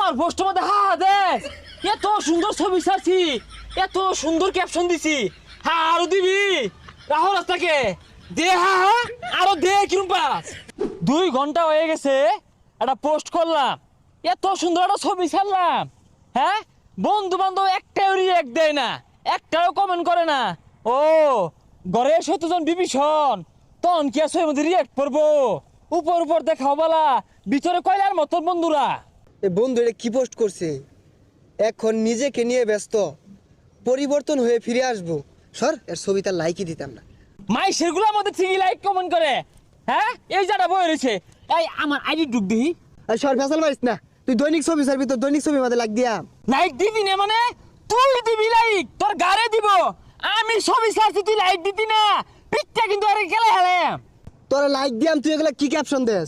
আমার পোস্টের মধ্যে হা দেখ, এত সুন্দর ছবি ছাড়ছি, এত সুন্দর ক্যাপশন দিছি। হ্যাঁ আরো দিবি, রাহুল রাস্তাকে দে। হ্যাঁ আরো দে। কিরম পাস 2 ঘন্টা হয়ে গেছে, একটা পোস্ট করলাম, এত সুন্দর একটা ছবি ছাড়লাম। হ্যাঁ বন্ধু বান্ধব একটাও রিয়েক্ট দেয় না, একটাও কমেন্ট করে না। ও ঘরে 17 জন বিভীষণ, তখন কি আছে মধ্যে রিয়েক্ট করবো? উপর উপর দেখাও বালা, ভিতরে কয়লার মতন বন্ধুরা। এই বন্ধু এটা কি পোস্ট করছে? এখন নিজেকে নিয়ে ব্যস্ত, পরিবর্তন হয়ে ফিরে আসবো। সর, এর ছবি তার লাইকই দিতাম না। মাইসের গুলো আমাদের ঠিকই লাইক কমেন্ট করে। হ্যাঁ এই যাটা বই রয়েছে, এই আমার আইডি ঢুক দিই। আর সর ফেসাল মারিস না, তুই দৈনিক ছবি ছাড়বি, তোর দৈনিক ছবি মাঝে লাগ দিয়া। লাইক দিবি না মানে? তুই দিবি লাইক, তোর গাড়ে দিব। আমি ছবি ছাড়ছি, তুই লাইক দিবি না, পিঠটা কিন্তু আরে গেলে হেলে। তোরা লাইক দিয়াম, তুই এগুলা কি ক্যাপশন দেস?